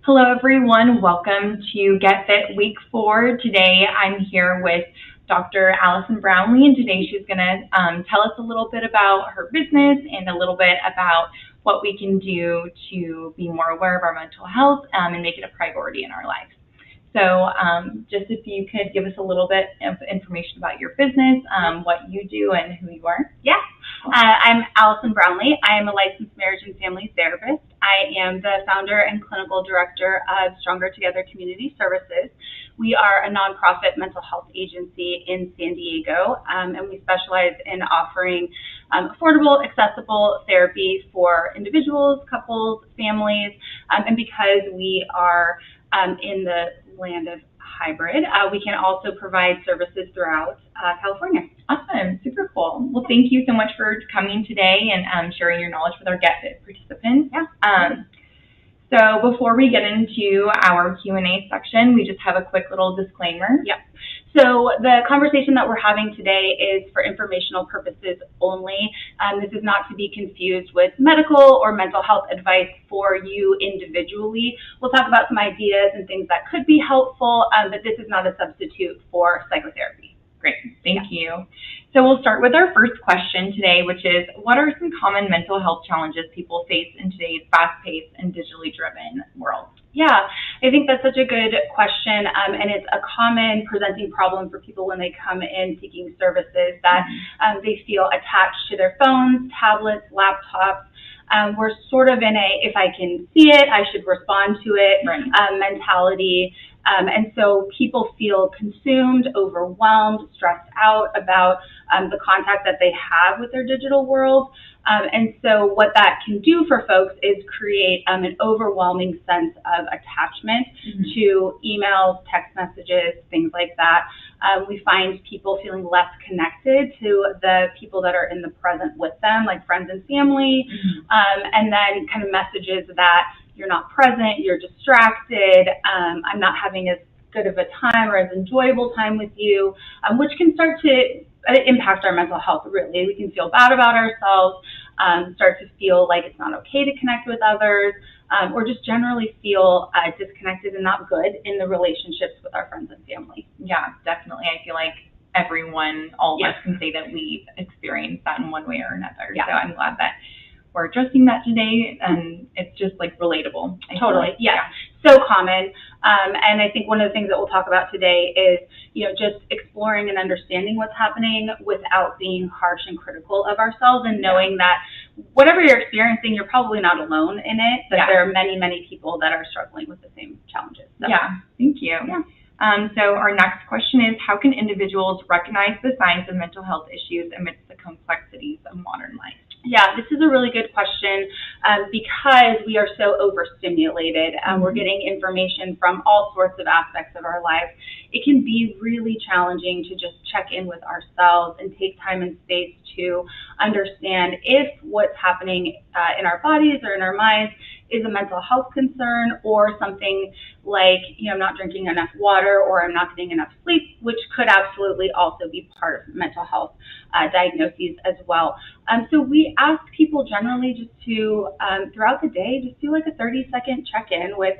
Hello, everyone. Welcome to Get Fit Week 4. Today, I'm here with Dr. Allison Brownlee, and today she's going to tell us a little bit about her business and a little bit about what we can do to be more aware of our mental health and make it a priority in our lives. So just if you could give us a little bit of information about your business, what you do, and who you are. Yeah, I'm Allison Brownlee. I am a licensed marriage and family therapist. I am the founder and clinical director of Stronger Together Community Services. We are a nonprofit mental health agency in San Diego, and we specialize in offering affordable, accessible therapy for individuals, couples, families, and because we are in the land of hybrid, we can also provide services throughout California. Awesome, super cool. Well, thank you so much for coming today and sharing your knowledge with our Get Fit participants. Yeah. So before we get into our Q&A section, we just have a quick little disclaimer. Yep. So the conversation that we're having today is for informational purposes only. This is not to be confused with medical or mental health advice for you individually. We'll talk about some ideas and things that could be helpful, but this is not a substitute for psychotherapy. Great, thank you. So we'll start with our first question today, which is, what are some common mental health challenges people face in today's fast-paced and digitally driven world? Yeah, I think that's such a good question, and it's a common presenting problem for people when they come in seeking services, that they feel attached to their phones, tablets, laptops. We're sort of in a, if I can see it, I should respond to it mentality. And so people feel consumed, overwhelmed, stressed out about the contact that they have with their digital world. And so what that can do for folks is create an overwhelming sense of attachment to emails, text messages, things like that. We find people feeling less connected to the people that are in the present with them, like friends and family, and then kind of messages that you're not present, you're distracted, I'm not having as good of a time or as enjoyable time with you, which can start to impact our mental health, really. We can feel bad about ourselves, start to feel like it's not okay to connect with others, or just generally feel disconnected and not good in the relationships with our friends and family. Yeah, definitely. I feel like everyone, all of us can say that we've experienced that in one way or another. Yeah. So I'm glad that we're addressing that today, and it's just like relatable. Totally, yeah. So common. And I think one of the things that we'll talk about today is, just exploring and understanding what's happening without being harsh and critical of ourselves, and knowing that whatever you're experiencing, you're probably not alone in it, but there are many, many people that are struggling with the same challenges. So. Yeah, thank you. Yeah. So our next question is, how can individuals recognize the signs of mental health issues amidst the complexities of modern life? Yeah, this is a really good question because we are so overstimulated. We're getting information from all sorts of aspects of our lives. It can be really challenging to just check in with ourselves and take time and space to understand if what's happening in our bodies or in our minds is a mental health concern, or something like, I'm not drinking enough water, or I'm not getting enough sleep, which could absolutely also be part of mental health diagnoses as well. So we ask people generally just to, throughout the day, just do like a 30-second check-in with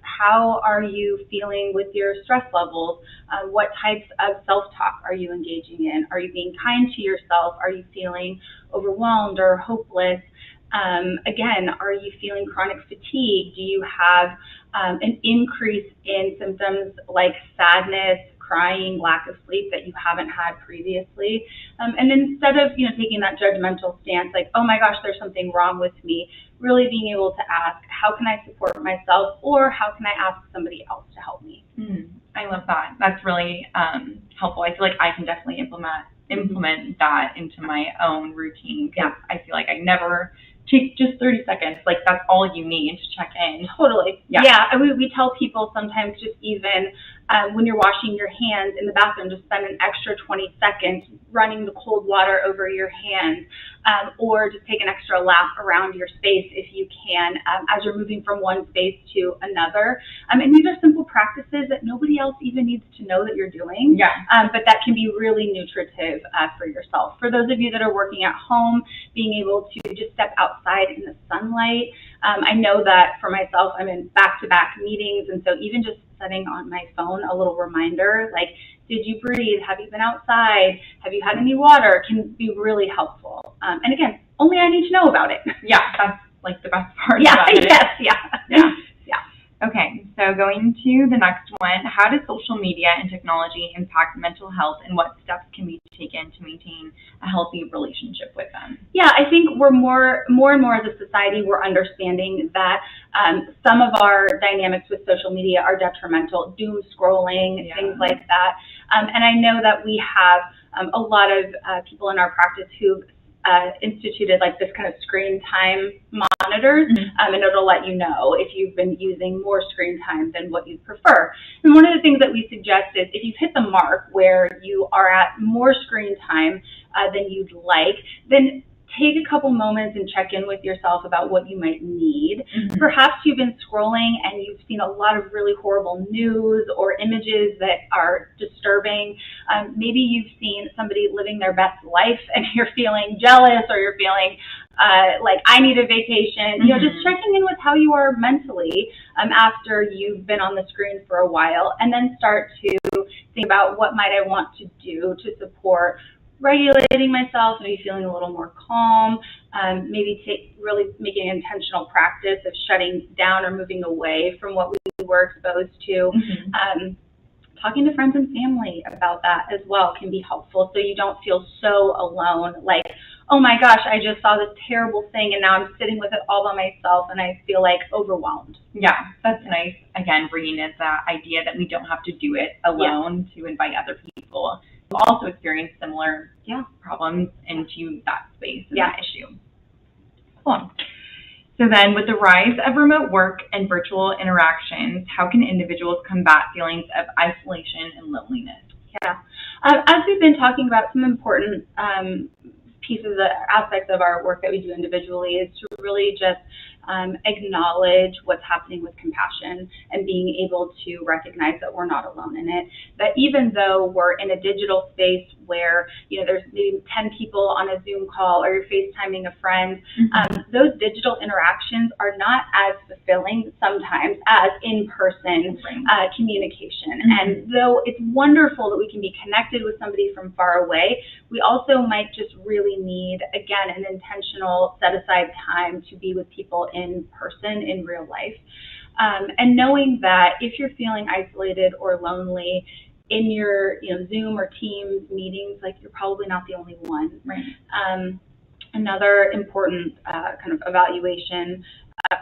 how are you feeling with your stress levels? What types of self-talk are you engaging in? Are you being kind to yourself? Are you feeling overwhelmed or hopeless? Again, are you feeling chronic fatigue? Do you have an increase in symptoms like sadness, crying, lack of sleep that you haven't had previously? And instead of taking that judgmental stance, like, oh my gosh, there's something wrong with me, really being able to ask, how can I support myself, or how can I ask somebody else to help me? I love that. That's really helpful. I feel like I can definitely implement that into my own routine, because I feel like I never take just 30 seconds. Like, that's all you need to check in. Totally. Yeah. And we tell people sometimes, just even when you're washing your hands in the bathroom, just spend an extra 20 seconds running the cold water over your hands. or just take an extra lap around your space if you can, as you're moving from one space to another. And these are simple practices that nobody else even needs to know that you're doing, but that can be really nutritive for yourself. For those of you that are working at home, being able to just step outside in the sunlight. I know that for myself, I'm in back-to-back meetings, and so even just setting on my phone a little reminder, like, did you breathe? Have you been outside? Have you had any water? Can be really helpful. And again, only I need to know about it. Yeah, that's like the best part. Yeah, Yeah. Okay, so going to the next one, how does social media and technology impact mental health, and what steps can be taken to maintain a healthy relationship with them? Yeah, I think we're more and more as a society, we're understanding that some of our dynamics with social media are detrimental, doom scrolling, things like that. And I know that we have a lot of people in our practice who've instituted like this kind of screen time monitors, and it'll let you know if you've been using more screen time than what you prefer. And one of the things that we suggest is if you've hit the mark where you are at more screen time than you'd like, then take a couple moments and check in with yourself about what you might need. Perhaps you've been scrolling and you've seen a lot of really horrible news or images that are disturbing. Maybe you've seen somebody living their best life and you're feeling jealous, or you're feeling like I need a vacation. You know, just checking in with how you are mentally after you've been on the screen for a while, and then start to think about what might I want to do to support regulating myself, maybe feeling a little more calm, maybe really making an intentional practice of shutting down or moving away from what we were exposed to. Talking to friends and family about that as well can be helpful, so you don't feel so alone, like, oh my gosh, I just saw this terrible thing and now I'm sitting with it all by myself and I feel like overwhelmed. Yeah, that's nice. Again, bringing in the idea that we don't have to do it alone, to invite other people who also experience similar problems into that space and that issue. Cool. So then, with the rise of remote work and virtual interactions, how can individuals combat feelings of isolation and loneliness? Yeah. As we've been talking about, some important pieces, aspects of our work that we do individually is to really just acknowledge what's happening with compassion and being able to recognize that we're not alone in it. That even though we're in a digital space where, you know, there's maybe 10 people on a Zoom call or you're FaceTiming a friend, those digital interactions are not as fulfilling sometimes as in-person communication. And though it's wonderful that we can be connected with somebody from far away, we also might just really need, again, an intentional set-aside time to be with people in person, in real life. And knowing that if you're feeling isolated or lonely in your Zoom or Teams meetings, like, you're probably not the only one. Another important kind of evaluation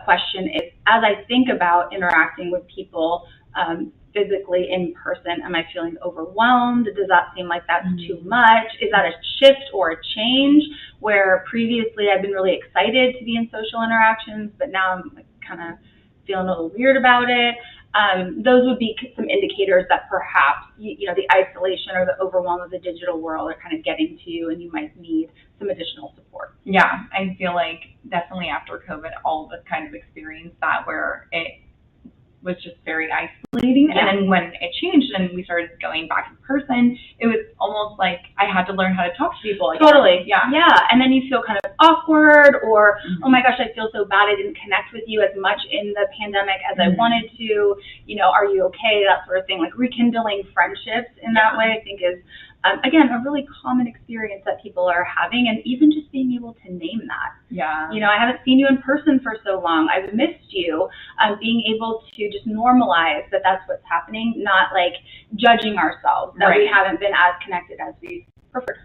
question is, as I think about interacting with people physically in person, am I feeling overwhelmed? Does that seem like that's too much? Is that a shift or a change where previously I've been really excited to be in social interactions, but now I'm like kind of feeling a little weird about it? Those would be some indicators that perhaps the isolation or the overwhelm of the digital world are kind of getting to you, and you might need some additional support. Yeah, I feel like definitely after COVID, all of us kind of experienced that, where it was just very isolating. And then when it changed and we started going back in person, it was almost like I had to learn how to talk to people again. Totally. Yeah. And then you feel kind of awkward, or oh my gosh, I feel so bad I didn't connect with you as much in the pandemic as I wanted to. Are you okay? That sort of thing. Like, rekindling friendships in that way, I think is again, a really common experience that people are having, and even just being able to name that. I haven't seen you in person for so long. I've missed you. Being able to just normalize that that's what's happening, not like judging ourselves that we haven't been as connected as we prefer.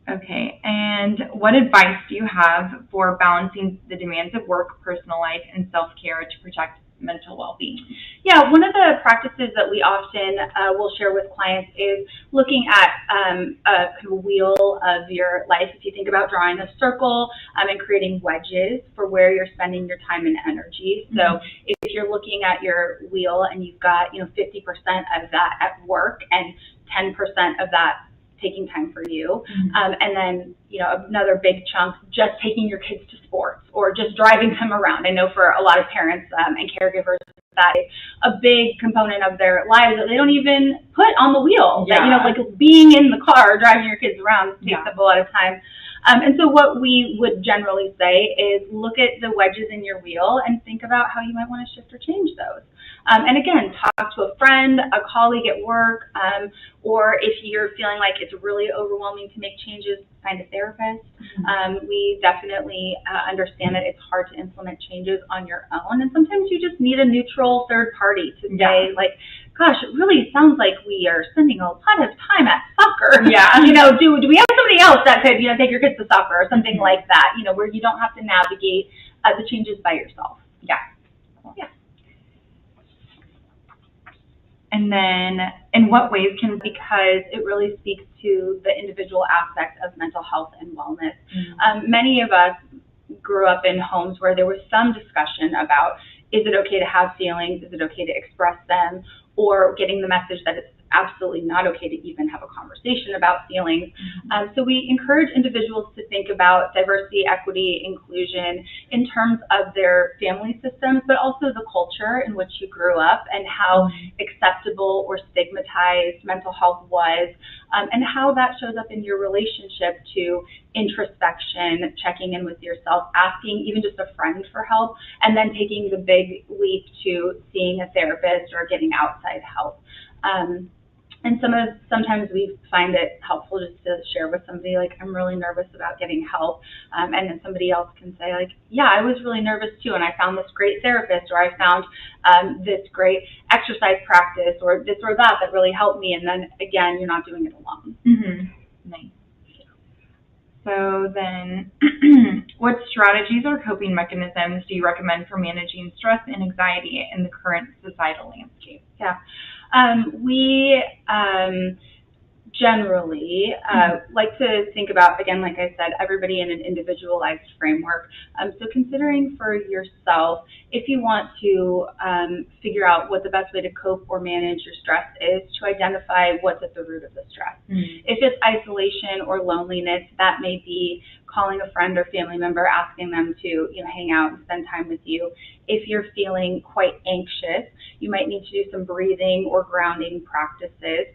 Okay, and what advice do you have for balancing the demands of work, personal life, and self-care to protect mental well-being? Yeah, one of the practices that we often will share with clients is looking at a kind of wheel of your life. If you think about drawing a circle and creating wedges for where you're spending your time and energy. So if you're looking at your wheel and you've got 50% of that at work and 10% of that taking time for you. And then, another big chunk, just taking your kids to sports or just driving them around. I know for a lot of parents and caregivers, that is a big component of their lives that they don't even put on the wheel. Yeah. That, like being in the car, driving your kids around takes up a lot of time. And so what we would generally say is look at the wedges in your wheel and think about how you might want to shift or change those. And again, talk to a friend, a colleague at work, or if you're feeling like it's really overwhelming to make changes, find a therapist. We definitely understand that it's hard to implement changes on your own, and sometimes you just need a neutral third party to say, like, gosh, it really sounds like we are spending a lot of time at soccer. Yeah. Do we have somebody else that could, take your kids to soccer or something like that, where you don't have to navigate the changes by yourself. Yeah. Yeah. And then in what ways because it really speaks to the individual aspect of mental health and wellness. Many of us grew up in homes where there was some discussion about, is it okay to have feelings? Is it okay to express them? Or getting the message that it's absolutely not okay to even have a conversation about feelings. So we encourage individuals to think about diversity, equity, inclusion in terms of their family systems, but also the culture in which you grew up and how acceptable or stigmatized mental health was, and how that shows up in your relationship to introspection, checking in with yourself, asking even just a friend for help, and then taking the big leap to seeing a therapist or getting outside help. And sometimes we find it helpful just to share with somebody, like, I'm really nervous about getting help. And then somebody else can say, like, yeah, I was really nervous too, and I found this great therapist, or I found this great exercise practice, or this or that really helped me. And then, again, you're not doing it alone. Nice. So then, what strategies or coping mechanisms do you recommend for managing stress and anxiety in the current societal landscape? Yeah. We generally like to think about, again, like I said, everybody in an individualized framework. So considering for yourself, if you want to figure out what the best way to cope or manage your stress is, to identify what's at the root of the stress. If it's isolation or loneliness, that may be calling a friend or family member, asking them to hang out and spend time with you. If you're feeling quite anxious, you might need to do some breathing or grounding practices.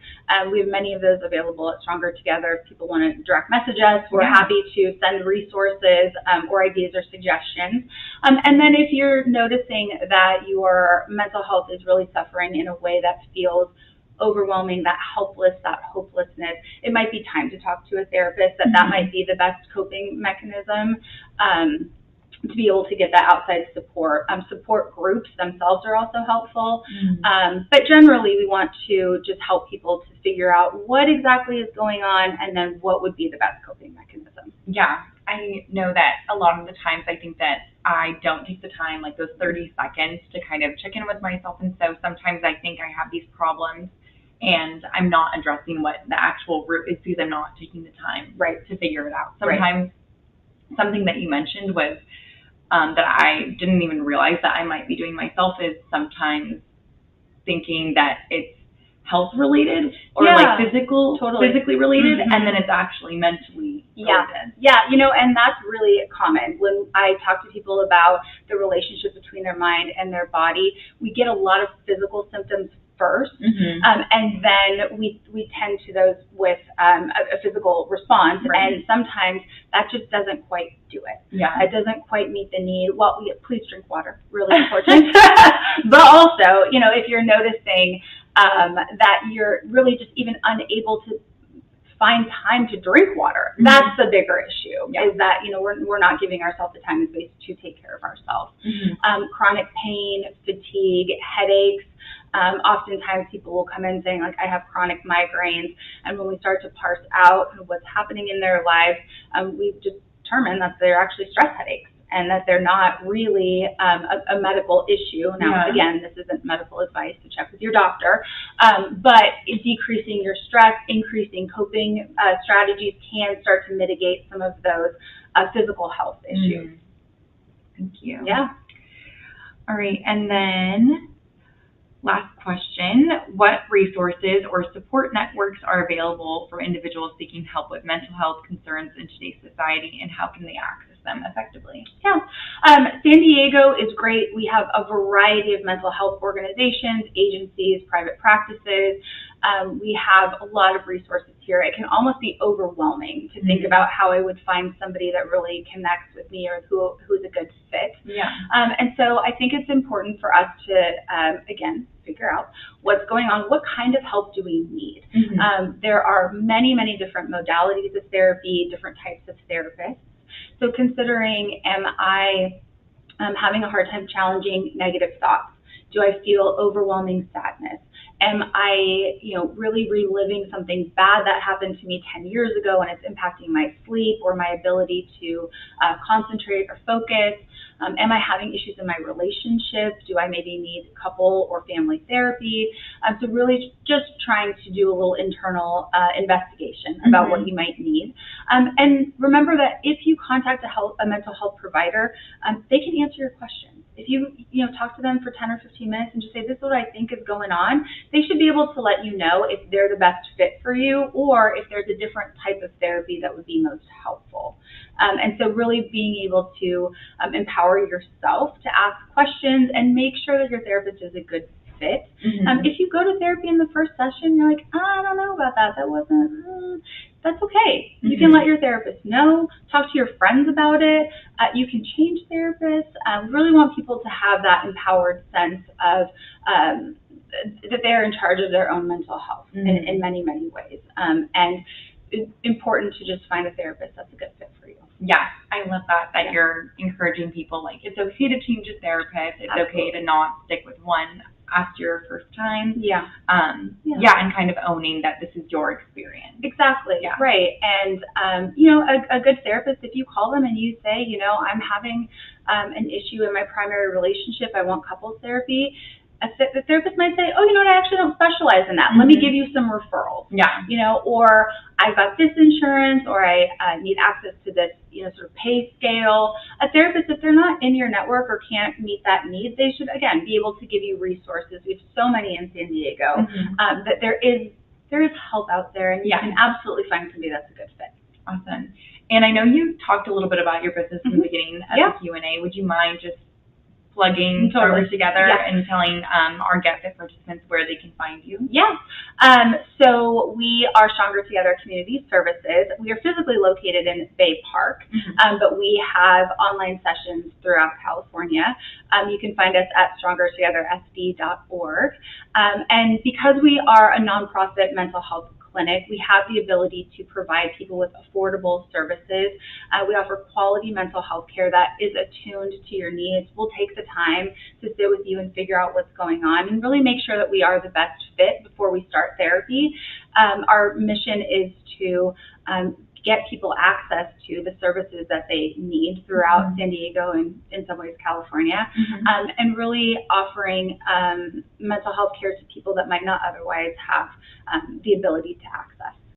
We have many of those available at Stronger Together. If people want to direct message us, we're happy to send resources or ideas or suggestions. And then if you're noticing that your mental health is really suffering in a way that feels overwhelming, that helpless, that hopelessness, it might be time to talk to a therapist. That might be the best coping mechanism to be able to get that outside support. Support groups themselves are also helpful. But generally, we want to just help people to figure out what exactly is going on and then what would be the best coping mechanism. Yeah, I know that a lot of the times I think that I don't take the time, like those 30 seconds, to kind of check in with myself. And so sometimes I think I have these problems and I'm not addressing what the actual root is because I'm not taking the time to figure it out. Sometimes something that you mentioned was that I didn't even realize that I might be doing myself is sometimes thinking that it's health related or like physically related, and then it's actually mentally related. And that's really common. When I talk to people about the relationship between their mind and their body, we get a lot of physical symptoms first, and then we tend to those with a physical response, and sometimes that just doesn't quite do it. It doesn't quite meet the need. Well, please drink water, really important. But also, if you're noticing that you're really just even unable to find time to drink water, that's the bigger issue, is that, we're not giving ourselves the time and space to take care of ourselves. Chronic pain, fatigue, headaches. Oftentimes people will come in saying, like, I have chronic migraines, and when we start to parse out what's happening in their lives, we've determined that they're actually stress headaches and that they're not really a medical issue. Now, again, this isn't medical advice, to check with your doctor, but decreasing your stress, increasing coping strategies can start to mitigate some of those physical health issues. Thank you. Yeah. All right, and then Last question, what resources or support networks are available for individuals seeking help with mental health concerns in today's society, and how can they access them effectively? Yeah, San Diego is great. We have a variety of mental health organizations, agencies, private practices. We have a lot of resources here. It can almost be overwhelming to think about how I would find somebody that really connects with me or who's a good fit. Yeah. And so I think it's important for us to, again, figure out what's going on. What kind of help do we need? There are many, many different modalities of therapy, different types of therapists. So considering, am I having a hard time challenging negative thoughts? Do I feel overwhelming sadness? Am I, really reliving something bad that happened to me 10 years ago and it's impacting my sleep or my ability to concentrate or focus? Am I having issues in my relationships? Do I maybe need couple or family therapy? So really just trying to do a little internal investigation about what you might need. And remember that if you contact a mental health provider, they can answer your questions. If you talk to them for 10 or 15 minutes and just say, this is what I think is going on, they should be able to let you know if they're the best fit for you or if there's a different type of therapy that would be most helpful. And so really being able to empower yourself to ask questions and make sure that your therapist is a good fit. If you go to therapy in the first session, you're like, I don't know about that. That wasn't, that's okay. You can let your therapist know, talk to your friends about it. You can change therapists. We really want people to have that empowered sense of that they're in charge of their own mental health in many, many ways. And it's important to just find a therapist that's a good fit for you. Yeah, I love that you're encouraging people, like, it's okay to change a therapist. It's okay to not stick with one after your first time. And kind of owning that this is your experience. Exactly. Yeah. Right. And, a good therapist, if you call them and you say, I'm having an issue in my primary relationship, I want couples therapy, the therapist might say, I actually don't specialize in that. Let me give you some referrals. Or I've got this insurance, or I need access to this, sort of pay scale. A therapist, if they're not in your network or can't meet that need, they should, again, be able to give you resources. We have so many in San Diego that there is help out there, and you can absolutely find somebody that's a good fit. Awesome. And I know you talked a little bit about your business in the beginning of the Q&A. Would you mind just plugging Stronger Together and telling our Get Fit participants where they can find you? So we are Stronger Together Community Services. We are physically located in Bay Park, but we have online sessions throughout California. You can find us at strongertogethersd.org. And because we are a nonprofit mental health clinic, we have the ability to provide people with affordable services. We offer quality mental health care that is attuned to your needs. We'll take the time to sit with you and figure out what's going on and really make sure that we are the best fit before we start therapy. Our mission is to get people access to the services that they need throughout San Diego and in some ways California, and really offering mental health care to people that might not otherwise have the ability to access.